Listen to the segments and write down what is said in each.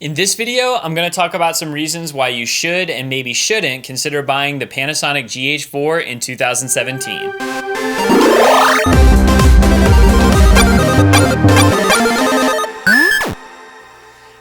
In this video, I'm going to talk about some reasons why you should and maybe shouldn't consider buying the Panasonic GH4 in 2017.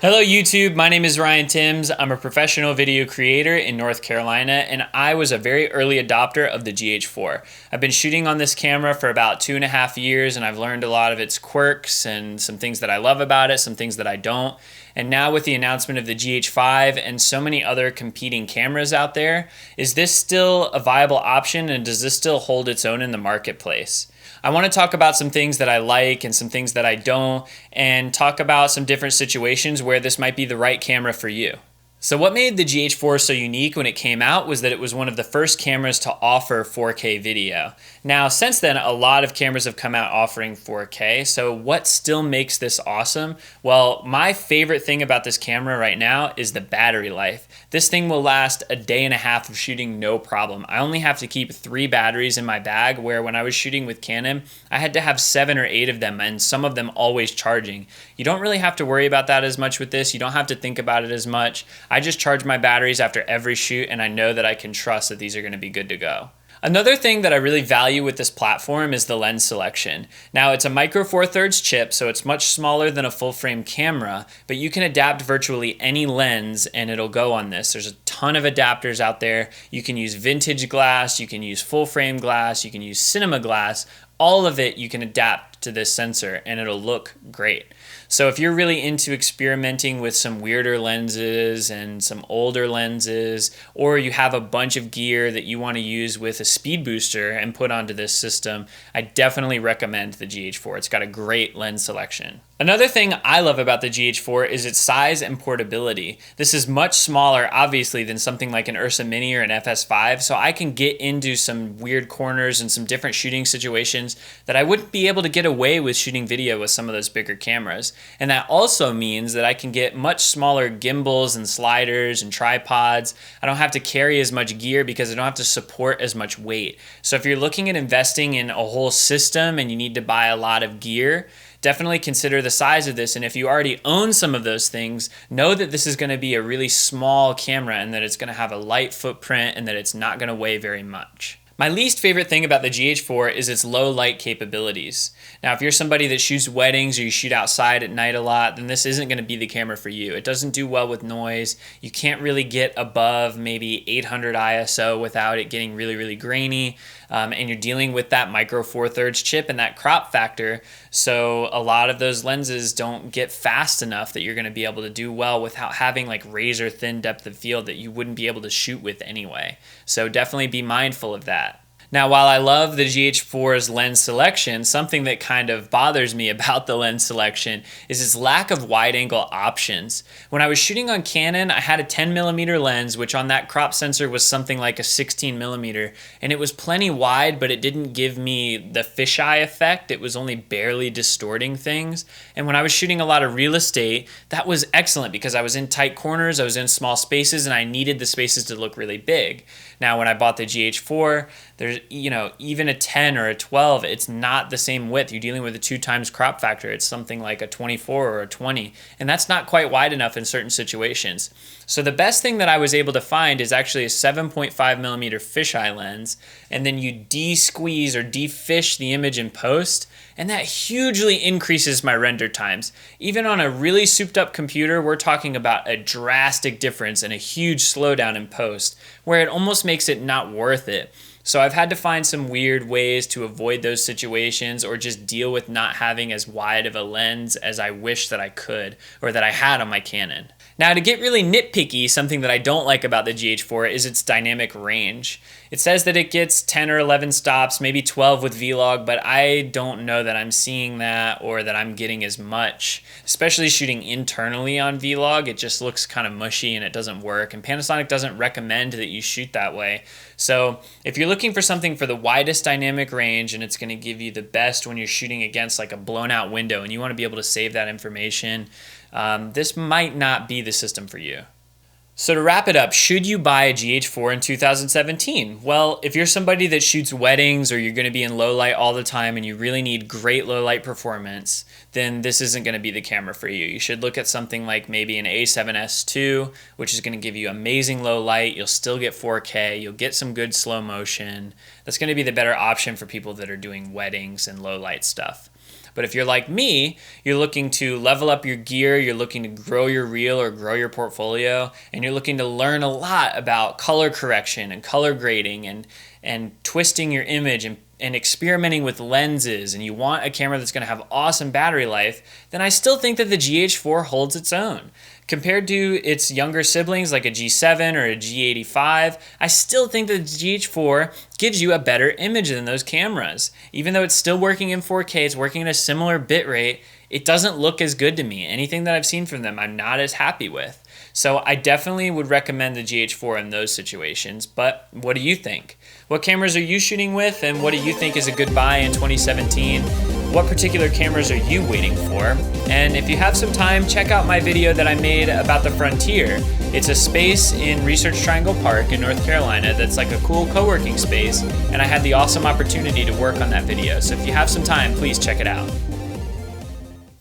Hello YouTube, my name is Ryan Timms. I'm a professional video creator in North Carolina, and I was a very early adopter of the GH4. I've been shooting on this camera for about 2.5 years, and I've learned a lot of its quirks and some things that I love about it, some things that I don't. And now with the announcement of the GH5 and so many other competing cameras out there, is this still a viable option, and does this still hold its own in the marketplace? I want to talk about some things that I like and some things that I don't, and talk about some different situations where this might be the right camera for you. So what made the GH4 so unique when it came out was that it was one of the first cameras to offer 4K video. Now, since then, a lot of cameras have come out offering 4K, so what still makes this awesome? Well, my favorite thing about this camera right now is the battery life. This thing will last a day and a half of shooting no problem. I only have to keep 3 batteries in my bag, where when I was shooting with Canon, I had to have 7 or 8 of them, and some of them always charging. You don't really have to worry about that as much with this. You don't have to think about it as much. I just charge my batteries after every shoot, and I know that I can trust that these are going to be good to go. Another thing that I really value with this platform is the lens selection. Now, it's a micro four thirds chip, so it's much smaller than a full frame camera, but you can adapt virtually any lens and it'll go on this. There's a ton of adapters out there. You can use vintage glass, you can use full frame glass, you can use cinema glass. All of it you can adapt to this sensor and it'll look great. So if you're really into experimenting with some weirder lenses and some older lenses, or you have a bunch of gear that you want to use with a speed booster and put onto this system, I definitely recommend the GH4. It's got a great lens selection. Another thing I love about the GH4 is its size and portability. This is much smaller, obviously, than something like an Ursa Mini or an FS5, so I can get into some weird corners and some different shooting situations that I wouldn't be able to get away with shooting video with some of those bigger cameras. And that also means that I can get much smaller gimbals and sliders and tripods. I don't have to carry as much gear because I don't have to support as much weight. So if you're looking at investing in a whole system and you need to buy a lot of gear, definitely consider the size of this. And if you already own some of those things, know that this is going to be a really small camera and that it's going to have a light footprint and that it's not going to weigh very much. My least favorite thing about the GH4 is its low light capabilities. Now, if you're somebody that shoots weddings or you shoot outside at night a lot, then this isn't going to be the camera for you. It doesn't do well with noise. You can't really get above maybe 800 ISO without it getting really, really grainy. And you're dealing with that micro four thirds chip and that crop factor. So a lot of those lenses don't get fast enough that you're going to be able to do well without having like razor thin depth of field that you wouldn't be able to shoot with anyway. So definitely be mindful of that. Now, while I love the GH4's lens selection, something that kind of bothers me about the lens selection is its lack of wide-angle options. When I was shooting on Canon, I had a 10mm lens, which on that crop sensor was something like a 16mm, and it was plenty wide, but it didn't give me the fisheye effect. It was only barely distorting things. And when I was shooting a lot of real estate, that was excellent because I was in tight corners, I was in small spaces, and I needed the spaces to look really big. Now, when I bought the GH4, there's, even a 10 or a 12, it's not the same width. You're dealing with a 2x crop factor. It's something like a 24 or a 20, and that's not quite wide enough in certain situations. So the best thing that I was able to find is actually a 7.5mm fisheye lens, and then you de-squeeze or de-fish the image in post, and that hugely increases my render times. Even on a really souped up computer, we're talking about a drastic difference and a huge slowdown in post, where it almost makes it not worth it. So I've had to find some weird ways to avoid those situations or just deal with not having as wide of a lens as I wish that I could or that I had on my Canon. Now, to get really nitpicky, something that I don't like about the GH4 is its dynamic range. It says that it gets 10 or 11 stops, maybe 12 with Vlog, but I don't know that I'm seeing that or that I'm getting as much. Especially shooting internally on Vlog, it just looks kind of mushy and it doesn't work, and Panasonic doesn't recommend that you shoot that way. So if you're looking for something for the widest dynamic range and it's going to give you the best when you're shooting against like a blown out window and you want to be able to save that information, this might not be the system for you. So to wrap it up, should you buy a GH4 in 2017? Well, if you're somebody that shoots weddings or you're going to be in low light all the time and you really need great low light performance, then this isn't going to be the camera for you. You should look at something like maybe an A7S II, which is going to give you amazing low light. You'll still get 4K. You'll get some good slow motion. That's going to be the better option for people that are doing weddings and low light stuff. But if you're like me, you're looking to level up your gear, you're looking to grow your reel or grow your portfolio, and you're looking to learn a lot about color correction and color grading and twisting your image and experimenting with lenses, and you want a camera that's going to have awesome battery life, then I still think that the GH4 holds its own. Compared to its younger siblings like a G7 or a G85, I still think that the GH4 gives you a better image than those cameras. Even though it's still working in 4K, it's working at a similar bit rate, it doesn't look as good to me. Anything that I've seen from them, I'm not as happy with. So I definitely would recommend the GH4 in those situations, but what do you think? What cameras are you shooting with, and what do you think is a good buy in 2017? What particular cameras are you waiting for? And if you have some time, check out my video that I made about the Frontier. It's a space in Research Triangle Park in North Carolina that's like a cool co-working space, and I had the awesome opportunity to work on that video. So if you have some time, please check it out.